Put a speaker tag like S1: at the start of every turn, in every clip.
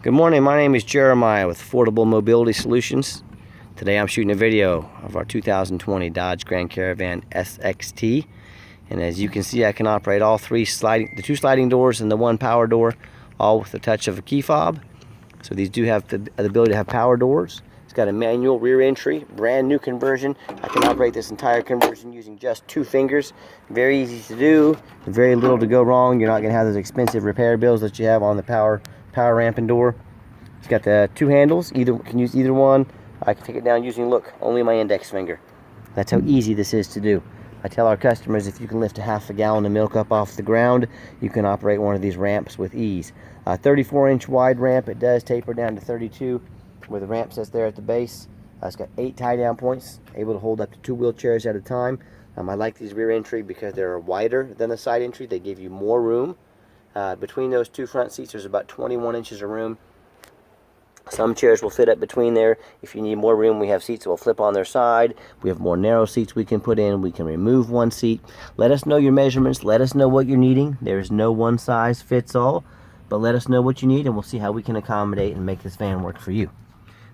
S1: Good morning, my name is Jeremiah with Affordable Mobility Solutions. Today I'm shooting a video of our 2020 Dodge Grand Caravan SXT. And as you can see, I can operate all the two sliding doors and the one power door, all with the touch of a key fob. So these do have the ability to have power doors. It's got a manual rear entry, brand new conversion. I can operate this entire conversion using just 2 fingers. Very easy to do, very little to go wrong. You're not going to have those expensive repair bills that you have on the power ramp and door. It's got the 2 handles, can use either one. I can take it down using, look, only my index finger. That's how easy this is to do. I tell our customers if you can lift a half a gallon of milk up off the ground, you can operate one of these ramps with ease. 34-inch wide ramp. It does taper down to 32 where the ramp sits there at the base. It's got 8 tie-down points, able to hold up to 2 wheelchairs at a time. I like these rear entry because they're wider than the side entry. They give you more room. Between those 2 front seats, there's about 21 inches of room. Some chairs will fit up between there. If you need more room, we have seats that will flip on their side. We have more narrow seats we can put in. We can remove one seat. Let us know your measurements. Let us know what you're needing. There's no one size fits all, but let us know what you need and we'll see how we can accommodate and make this van work for you.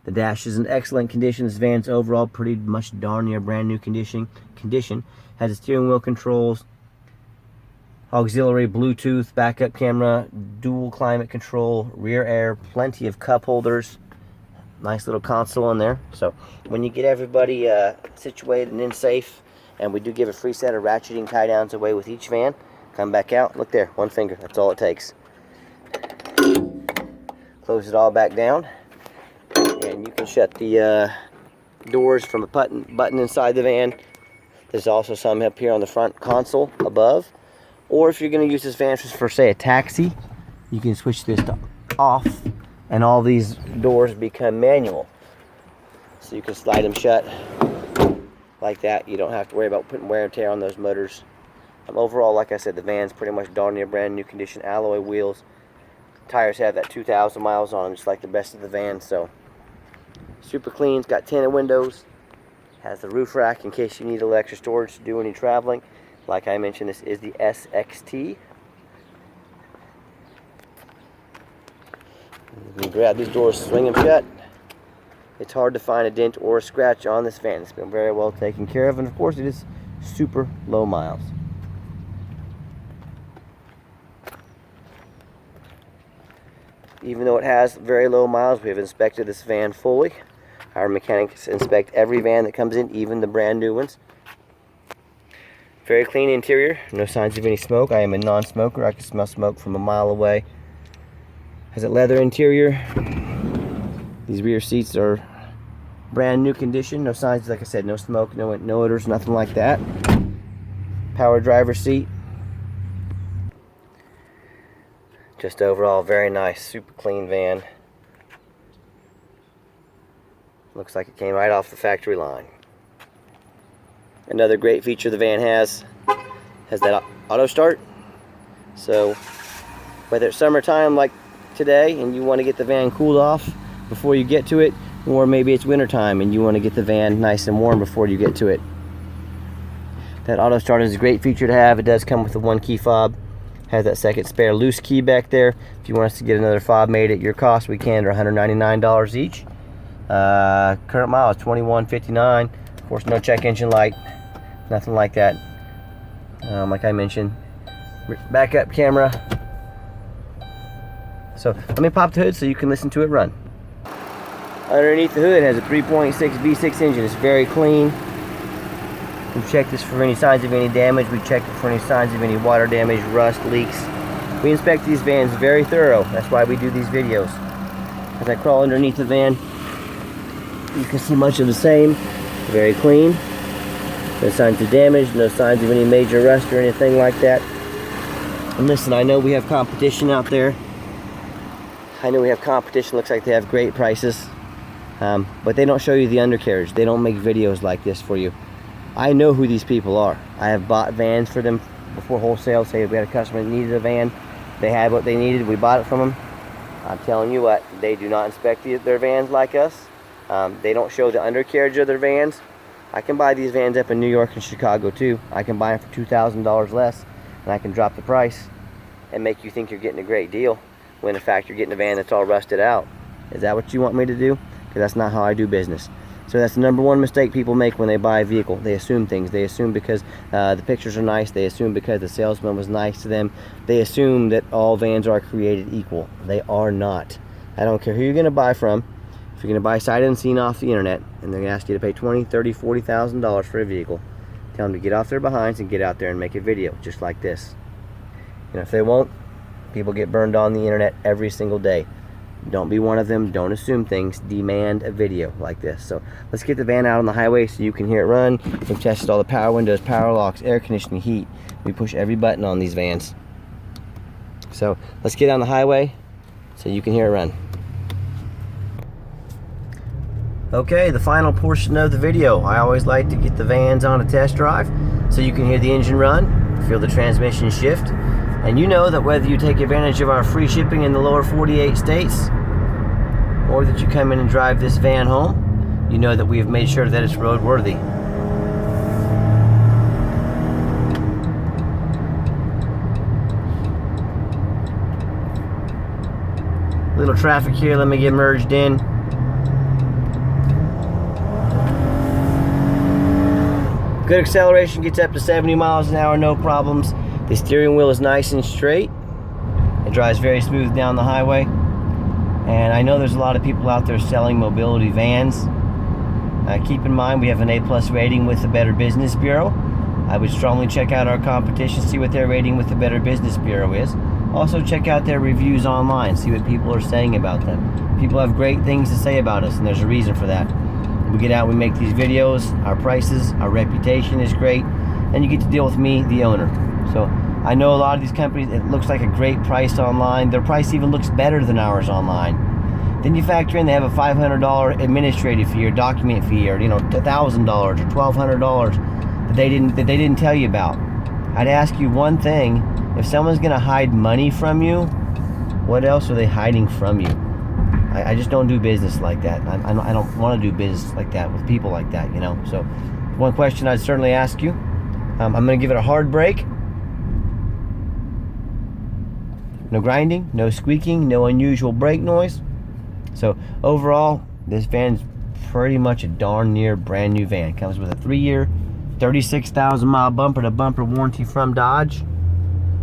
S1: The dash is in excellent condition. This van's overall pretty much darn near brand new condition. Has a steering wheel controls, auxiliary Bluetooth, backup camera, dual climate control, rear air, plenty of cup holders, nice little console in there. So when you get everybody situated and in safe, and we do give a free set of ratcheting tie downs away with each van, come back out, look there, 1 finger, that's all it takes. Close it all back down, and you can shut the doors from a button inside the van. There's also some up here on the front console above. Or if you're going to use this van for, say, a taxi, you can switch this to off, and all these doors become manual. So you can slide them shut like that. You don't have to worry about putting wear and tear on those motors. Overall, like I said, the van's pretty much darn near brand new condition. Alloy wheels. Tires have that 2,000 miles on them, just like the best of the van. So super clean. It's got tinted windows. Has the roof rack in case you need a little extra storage to do any traveling. Like I mentioned, this is the SXT. You can grab these doors, swing them shut. It's hard to find a dent or a scratch on this van. It's been very well taken care of, and of course it is super low miles. Even though it has very low miles, we have inspected this van fully. Our mechanics inspect every van that comes in, even the brand new ones. Very clean interior, no signs of any smoke. I am a non-smoker. I can smell smoke from a mile away. Has a leather interior. These rear seats are brand new condition. No signs, like I said, no smoke, no odors, nothing like that. Power driver seat. Just overall very nice, super clean van. Looks like it came right off the factory line. Another great feature the van has that auto start. So whether it's summertime like today and you want to get the van cooled off before you get to it, or maybe it's wintertime and you want to get the van nice and warm before you get to it, that auto start is a great feature to have. It does come with the 1 key fob. Has that second spare loose key back there. If you want us to get another fob made at your cost, we can. They're $199 each. Current mile is 2159. Of course, no check engine light, nothing like that. Like I mentioned, backup camera. So let me pop the hood so you can listen to it run. Underneath the hood, it has a 3.6 V6 engine. It's very clean. We checked this for any signs of any damage. We checked it for any signs of any water damage, rust, leaks. We inspect these vans very thorough. That's why we do these videos. As I crawl underneath the van, you can see much of the same. Very clean. No signs of damage, no signs of any major rust or anything like that. And listen, I know we have competition out there. I know we have competition. Looks like they have great prices. But they don't show you the undercarriage. They don't make videos like this for you. I know who these people are. I have bought vans for them before wholesale. Say we had a customer that needed a van. They had what they needed. We bought it from them. I'm telling you what, they do not inspect their vans like us. They don't show the undercarriage of their vans. I can buy these vans up in New York and Chicago too. I can buy them for $2,000 less, and I can drop the price and make you think you're getting a great deal. when in fact you're getting a van that's all rusted out. Is that what you want me to do? Because that's not how I do business. So that's the number one mistake people make when they buy a vehicle. They assume things. They assume because the pictures are nice. They assume because the salesman was nice to them. They assume that all vans are created equal. They are not. I don't care who you're going to buy from. If you're going to buy sight unseen off the internet, and they're going to ask you to pay $20,000, $30,000, $40,000 for a vehicle, tell them to get off their behinds and get out there and make a video just like this. And if they won't, people get burned on the internet every single day. Don't be one of them. Don't assume things. Demand a video like this. So let's get the van out on the highway so you can hear it run. We've tested all the power windows, power locks, air conditioning, heat. We push every button on these vans. So let's get on the highway so you can hear it run. Okay, the final portion of the video. I always like to get the vans on a test drive so you can hear the engine run, feel the transmission shift. And you know that whether you take advantage of our free shipping in the lower 48 states or that you come in and drive this van home, you know that we have made sure that it's roadworthy. Little traffic here, let me get merged in. Good acceleration, gets up to 70 miles an hour, no problems. The steering wheel is nice and straight. It drives very smooth down the highway. And I know there's a lot of people out there selling mobility vans. Keep in mind we have an A+ rating with the Better Business Bureau. I would strongly check out our competition, see what their rating with the Better Business Bureau is. Also check out their reviews online, see what people are saying about them. People have great things to say about us, and there's a reason for that. We get out, we make these videos, our prices, our reputation is great, and you get to deal with me, the owner. So I know a lot of these companies, it looks like a great price online. Their price even looks better than ours online. Then you factor in they have a $500 administrative fee or document fee, or $1,000 or $1,200 that they didn't tell you about. I'd ask you one thing: if someone's going to hide money from you, what else are they hiding from you? I just don't do business like that. I don't want to do business like that with people like that, So one question I'd certainly ask you. I'm going to give it a hard brake. No grinding, no squeaking, no unusual brake noise. So overall, this van's pretty much a darn near brand new van. Comes with a 3-year, 36,000 mile bumper to bumper warranty from Dodge.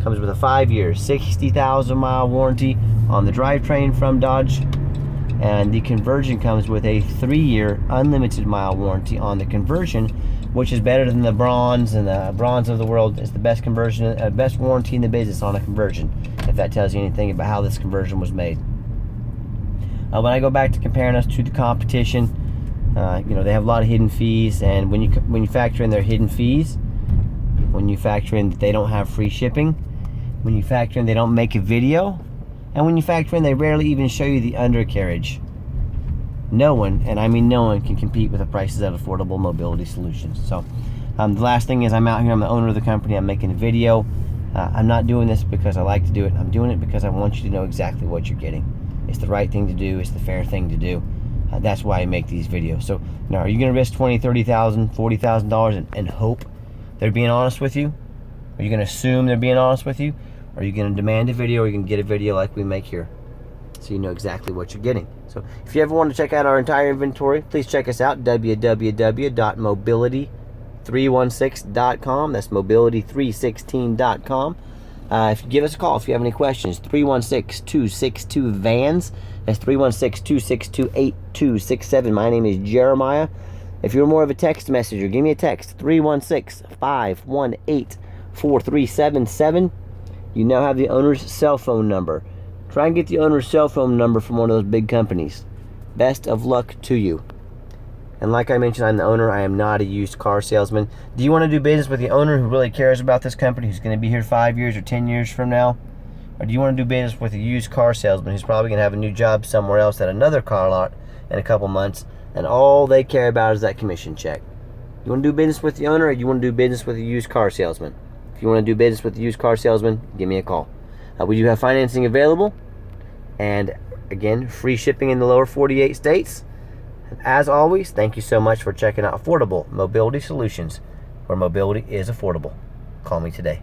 S1: Comes with a 5-year, 60,000 mile warranty on the drivetrain from Dodge. And the conversion comes with a 3-year unlimited mile warranty on the conversion, which is better than the Bronze, and the Bronze of the world is the best conversion, best warranty in the business on a conversion, if that tells you anything about how this conversion was made. When I go back to comparing us to the competition, they have a lot of hidden fees, and when you factor in their hidden fees, when you factor in that they don't have free shipping, when you factor in they don't make a video, and when you factor in they rarely even show you the undercarriage, no one, and I mean no one, can compete with the prices at Affordable Mobility Solutions. So the last thing is, I'm out here, I'm the owner of the company, I'm making a video. I'm not doing this because I like to do it. I'm doing it because I want you to know exactly what you're getting. It's the right thing to do. It's the fair thing to do. That's why I make these videos. So now, are you going to risk $20,000, $30,000, $40,000 and hope they're being honest with you? Are you going to assume they're being honest with you? Or are you going to demand a video, or are you going to get a video like we make here, so you know exactly what you're getting? So if you ever want to check out our entire inventory, please check us out, www.mobility316.com. That's mobility316.com. If you give us a call if you have any questions, 316-262-VANS. That's 316-262-8267. My name is Jeremiah. If you're more of a text messenger, give me a text, 316-518-4377. You now have the owner's cell phone number. Try and get the owner's cell phone number from one of those big companies. Best of luck to you. And like I mentioned, I'm the owner. I am not a used car salesman. Do you want to do business with the owner who really cares about this company, who's going to be here 5 years or 10 years from now? Or do you want to do business with a used car salesman who's probably going to have a new job somewhere else at another car lot in a couple months, and all they care about is that commission check? You want to do business with the owner, or you want to do business with a used car salesman? If you want to do business with a used car salesman, give me a call. We do have financing available, and again, free shipping in the lower 48 states. And as always, thank you so much for checking out Affordable Mobility Solutions, where mobility is affordable. Call me today.